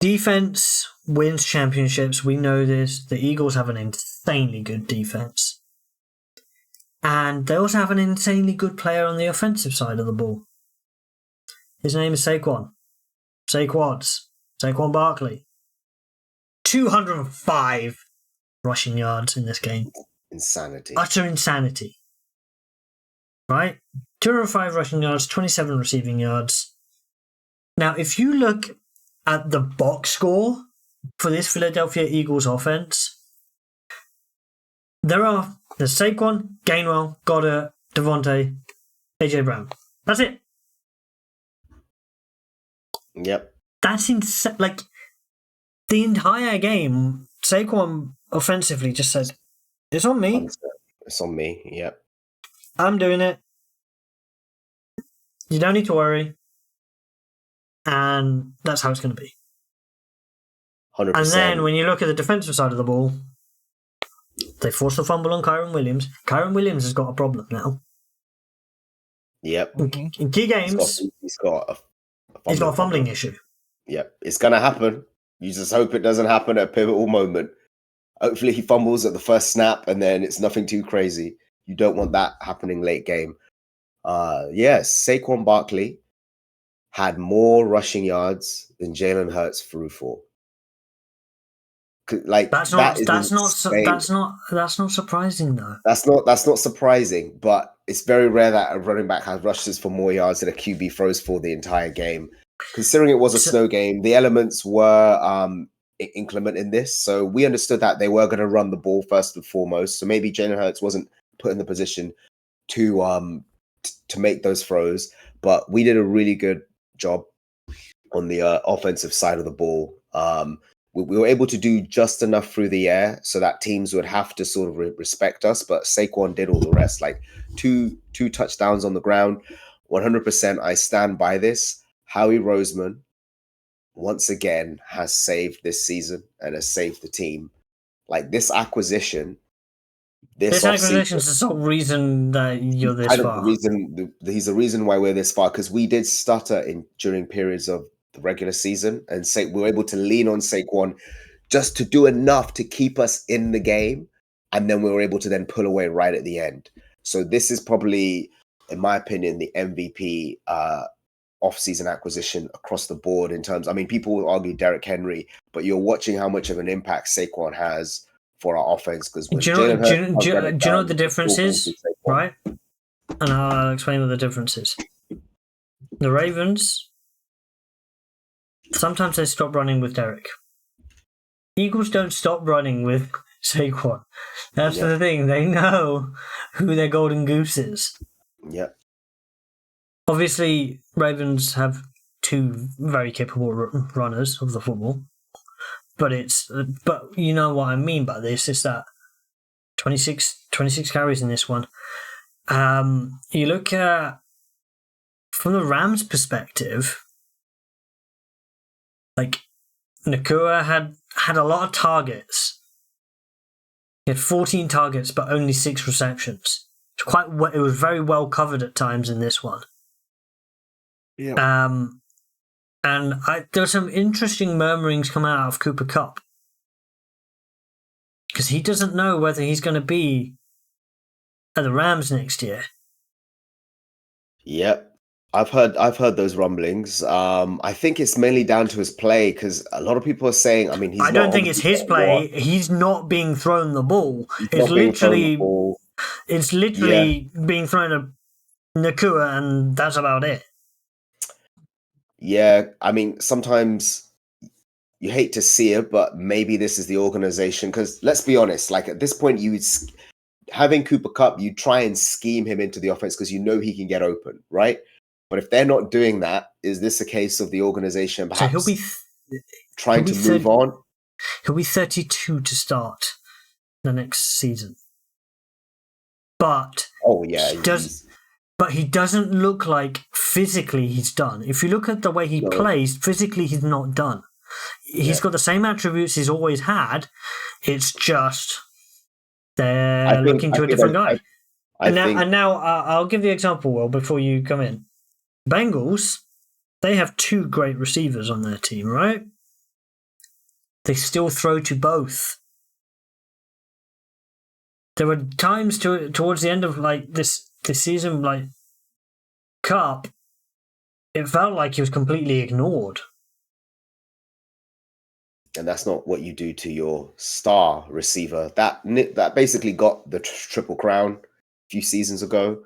Defense wins championships. We know this. The Eagles have an insanely good defense. And they also have an insanely good player on the offensive side of the ball. His name is Saquon. Saquon Barkley. 205 rushing yards in this game. Insanity. Utter insanity. Right? 205 rushing yards, 27 receiving yards. Now, if you look at the box score for this Philadelphia Eagles offense, there's Saquon, Gainwell, Goddard, Devontae, AJ Brown. That's it. Yep. That's insane. Like, the entire game, Saquon offensively just says, it's on me. It's on me, yep. I'm doing it. You don't need to worry. And that's how it's going to be. 100%. And then when you look at the defensive side of the ball, they forced the fumble on Kyren Williams. Kyren Williams has got a problem now. Yep. In key games, he's got a fumbling issue. Yep. It's going to happen. You just hope it doesn't happen at a pivotal moment. Hopefully he fumbles at the first snap and then it's nothing too crazy. You don't want that happening late game. Saquon Barkley had more rushing yards than Jalen Hurts threw for. Like that's not surprising though. That's not surprising, but it's very rare that a running back has rushes for more yards than a QB throws for the entire game. Considering it was a snow game, the elements were inclement in this, so we understood that they were going to run the ball first and foremost. So maybe Jalen Hurts wasn't put in the position to make those throws, but we did a really good job on the offensive side of the ball. We were able to do just enough through the air so that teams would have to sort of respect us, but Saquon did all the rest, like two touchdowns on the ground. 100%, I stand by this. Howie Roseman, once again, has saved this season and has saved the team. Like this acquisition, this acquisition is the sole reason that you're this far. He's the reason why we're this far, because we did stutter during periods of the regular season, and we were able to lean on Saquon just to do enough to keep us in the game, and then we were able to then pull away right at the end. So this is probably, in my opinion, the MVP off-season acquisition across the board in terms. I mean, people will argue Derrick Henry, but you're watching how much of an impact Saquon has for our offense. Because do you know what the difference is, right? And I'll explain what the difference is. The Ravens, sometimes they stop running with Derrick. Eagles don't stop running with Saquon. That's the thing. They know who their golden goose is. Yep. Obviously, Ravens have two very capable runners of the football. But you know what I mean by this is that 26 carries in this one. You look at, from the Rams' perspective, like Nakua had a lot of targets. He had 14 targets, but only 6 receptions. It was very well covered at times in this one. Yeah. And there were some interesting murmurings coming out of Cooper Kupp, because he doesn't know whether he's going to be at the Rams next year. Yep. I've heard those rumblings. I think it's mainly down to his play, because a lot of people are saying, I mean, I don't think it's his play. He's not being thrown the ball. It's literally being thrown to Nakua, and that's about it. Yeah, I mean, sometimes you hate to see it, but maybe this is the organization. Because let's be honest, like at this point, having Cooper Kupp, you try and scheme him into the offense because you know he can get open, right? But if they're not doing that, is this a case of the organization perhaps trying to move on? He'll be 32 to start the next season. But he doesn't look like physically he's done. If you look at the way he plays, physically he's not done. He's got the same attributes he's always had. It's just they're looking to a different guy. And now I'll give the example, Will, before you come in. Bengals, they have 2 great receivers on their team, right? they still throw to both. There were times towards the end of this season, Kupp, it felt like he was completely ignored. And that's not what you do to your star receiver. That basically got the triple crown a few seasons ago.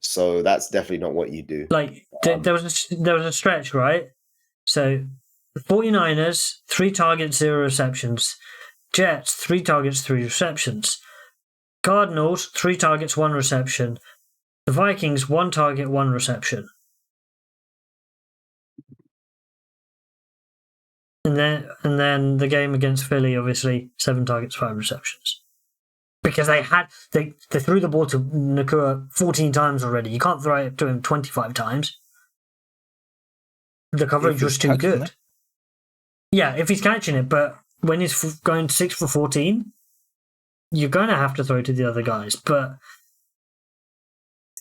So that's definitely not what you do. There was a stretch, right? So 49ers, 3 targets, 0 receptions. Jets, 3 targets, 3 receptions. Cardinals, 3 targets, 1 reception. The Vikings, 1 target, 1 reception. And then the game against Philly, obviously, 7 targets, 5 receptions. Because they threw the ball to Nakua 14 times already. You can't throw it to him 25 times. The coverage was too good. It. Yeah, if he's catching it, but when he's going 6 for 14, you're going to have to throw to the other guys. But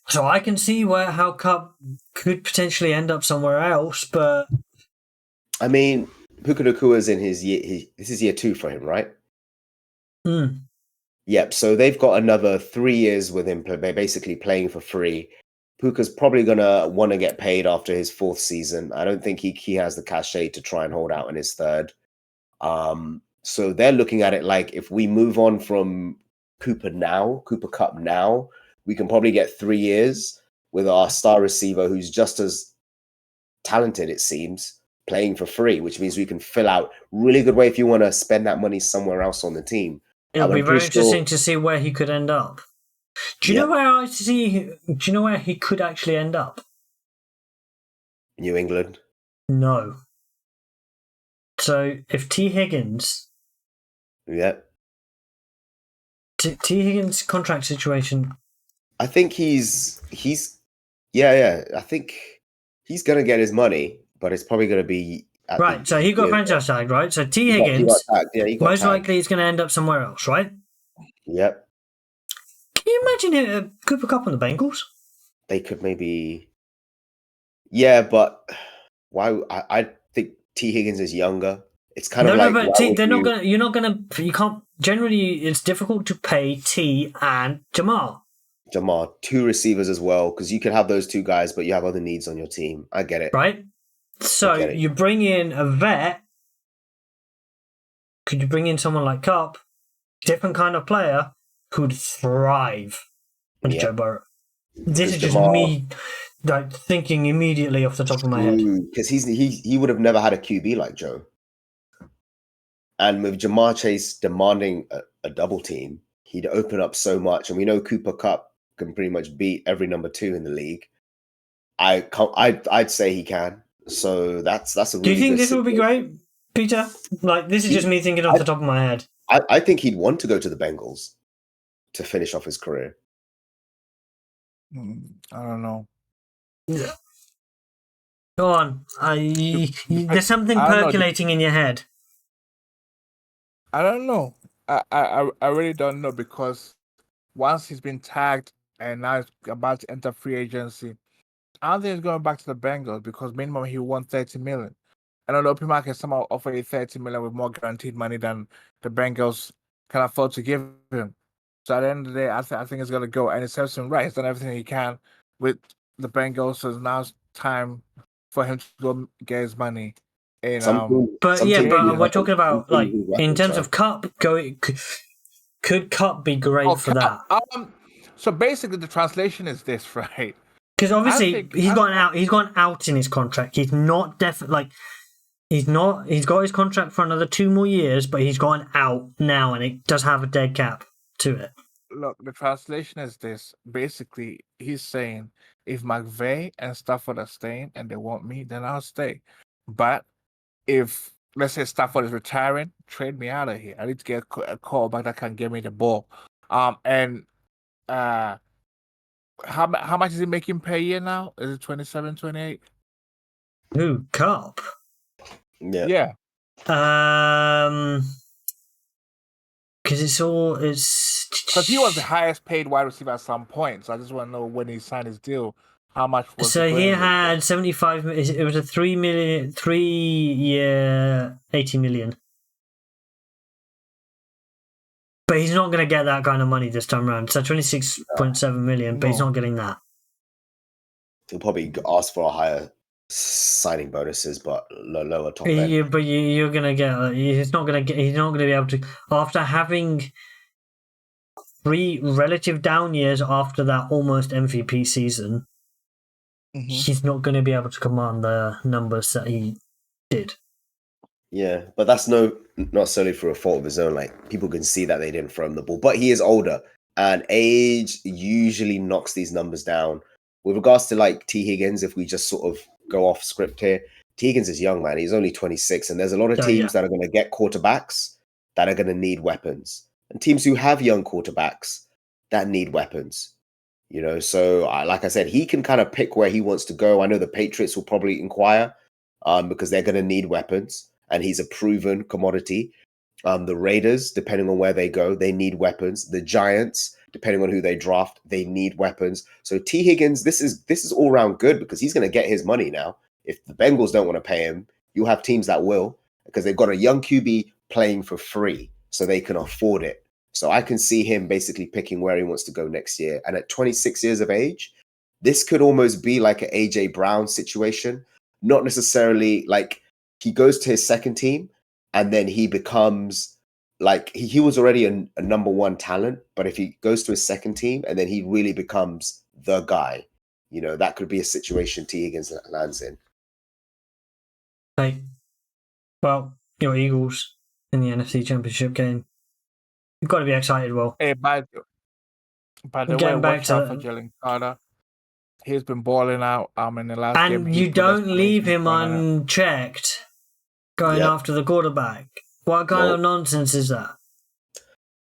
so I can see how Kupp could potentially end up somewhere else, but I mean, Puka Nakua's in his year. This is year 2 for him, right? Yep. So they've got another 3 years with him, basically playing for free. Puka's probably gonna want to get paid after his 4th season. I don't think he has the cachet to try and hold out in his 3rd. So they're looking at it like, if we move on from Cooper Kupp now, we can probably get 3 years with our star receiver who's just as talented, it seems, playing for free, which means we can fill out really good way if you want to spend that money somewhere else on the team. It'll be very interesting to see where he could end up. Do you know where he could actually end up? New England? No. So if T. Higgins... Yep. T. Higgins' contract situation... I think he's I think he's going to get his money, but it's probably going to be... Right, so he got franchise tagged, right? So T. Higgins, most likely he's going to end up somewhere else, right? Yep. Can you imagine Cooper Kupp on the Bengals? They could maybe... Yeah, but why? I think T. Higgins is younger. It's kind of like... You can't... Generally, it's difficult to pay T and Jamar, 2 receivers as well, because you can have those 2 guys, but you have other needs on your team. I get it. Right? So you bring in a vet. Could you bring in someone like Kupp, different kind of player who'd thrive under Joe Burrow? This is just me thinking immediately off the top of my head. Because he would have never had a QB like Joe. And with Jamar Chase demanding a double team, he'd open up so much. And we know Cooper Kupp can pretty much beat every number 2 in the league. I'd say he can. So that's a really... Do you think this would be great, Peter? This is just me thinking off the top of my head. I think he'd want to go to the Bengals to finish off his career. I don't know. Yeah. Go on. There's something percolating in your head. I don't know. I really don't know, because once he's been tagged and now he's about to enter free agency, I don't think he's going back to the Bengals, because minimum he won $30 million. And I know people can somehow offer you $30 million with more guaranteed money than the Bengals can afford to give him. So at the end of the day, I think he's going to go, and it serves him right. He's done everything he can with the Bengals, so now it's time for him to go get his money. But we're talking about in terms of Kupp. Could Kupp be great for that? So basically, the translation is this, right? Because obviously he's gone out in his contract. He's not definitely he's got his contract for another 2 more years, but he's gone out now, and it does have a dead cap to it. Look, the translation is this. Basically, he's saying, if McVay and Stafford are staying and they want me, then I'll stay. But if, let's say, Stafford is retiring, trade me out of here. I need to get a call back that can give me the ball. How much is he making per year now? Is it 27, 28? Who, Kupp? Yeah. Because because he was the highest paid wide receiver at some point. So I just want to know, when he signed his deal, how much was... So he had 75. It was a 3 year, $80 million. But he's not going to get that kind of money this time around. So 26.7 million, but he's not getting that. He'll probably ask for a higher signing bonuses, but lower top end. Yeah, but you're going to get. He's not going to get. He's not going to be able to. After having 3 relative down years after that almost MVP season, he's not going to be able to command the numbers that he did. Yeah, but that's not solely for a fault of his own. Like, people can see that they didn't throw him the ball, but he is older, and age usually knocks these numbers down. With regards to like T. Higgins, if we just sort of go off script here, T. Higgins is young, man. He's only 26, and there's a lot of teams that are going to get quarterbacks that are going to need weapons, and teams who have young quarterbacks that need weapons. You know, so like I said, he can kind of pick where he wants to go. I know the Patriots will probably inquire because they're going to need weapons. And he's a proven commodity. The Raiders, depending on where they go, they need weapons. The Giants, depending on who they draft, they need weapons. So T. Higgins, this is all round good because he's going to get his money now. If the Bengals don't want to pay him, you'll have teams that will because they've got a young QB playing for free, so they can afford it. So I can see him basically picking where he wants to go next year. And at 26 years of age, this could almost be like an AJ Brown situation. Not necessarily like he goes to his second team and then he becomes like he was already a number one talent, but if he goes to his second team and then he really becomes the guy, you know, that could be a situation T. Higgins lands in. Hey, well, your Eagles in the NFC Championship game. You've got to be excited, Will. Hey, by the way, watch out for Jalen Carter. He's been balling out in the last game. And you don't leave him unchecked going after the quarterback. What kind of nonsense is that?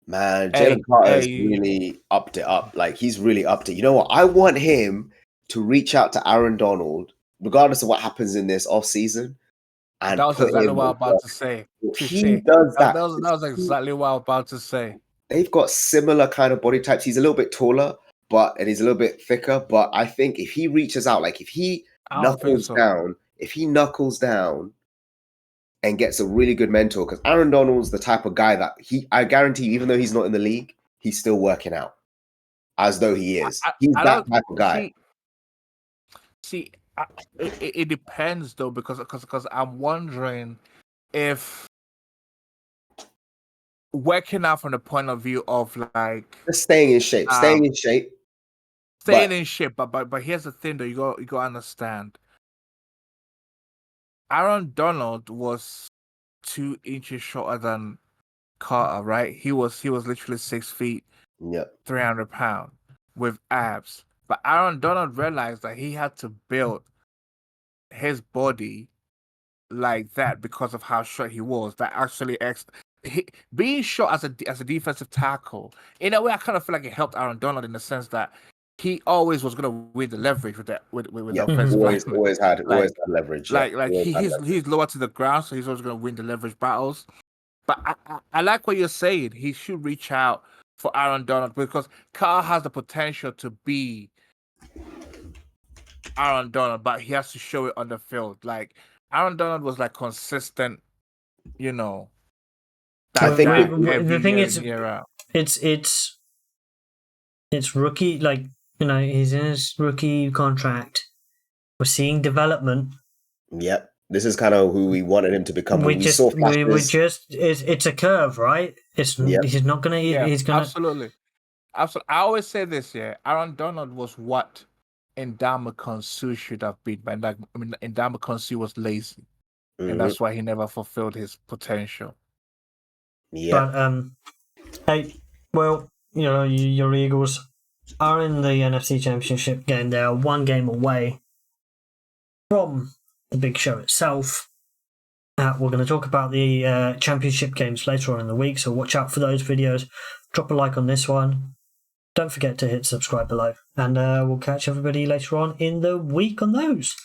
Man, Jalen Carter has really upped it up. Like, he's really upped it. You know what? I want him to reach out to Aaron Donald, regardless of what happens in this offseason. And that was exactly what I was about to say. He does that. That was exactly what I was about to say. They've got similar kind of body types. He's a little bit taller, and he's a little bit thicker. But I think if he reaches out, like if he knuckles down and gets a really good mentor, because Aaron Donald's the type of guy that I guarantee you, even though he's not in the league, he's still working out as though he is. He's that type of guy. It depends though, because I'm wondering if working out from the point of view of like just staying in shape, But here's the thing though, you got to understand. Aaron Donald was 2 inches shorter than Carter, right? He was literally 6 feet, 300 pounds with abs. But Aaron Donald realized that he had to build his body like that because of how short he was. That actually being short as a defensive tackle, in a way, I kind of feel like it helped Aaron Donald in the sense that he always was going to win the leverage with the offensive lineman. Always had leverage. He's lower to the ground, so he's always going to win the leverage battles. But I like what you're saying. He should reach out for Aaron Donald because Carr has the potential to be Aaron Donald, but he has to show it on the field. Like Aaron Donald was like consistent, you know. I think the thing is, it's rookie. Like, you know, he's in his rookie contract. We're seeing development. Yep, this is kind of who we wanted him to become. It's a curve, right? He's not gonna. He's gonna absolutely. I always say this. Yeah, Aaron Donald was what Ndamukong Suh should have been, but Ndamukong Suh was lazy, and that's why he never fulfilled his potential. Yeah. But hey, well, you know, your Eagles are in the NFC Championship game. They are 1 game away from the big show itself. We're going to talk about the championship games later on in the week, so watch out for those videos. Drop a like on this one. Don't forget to hit subscribe below, and we'll catch everybody later on in the week on those.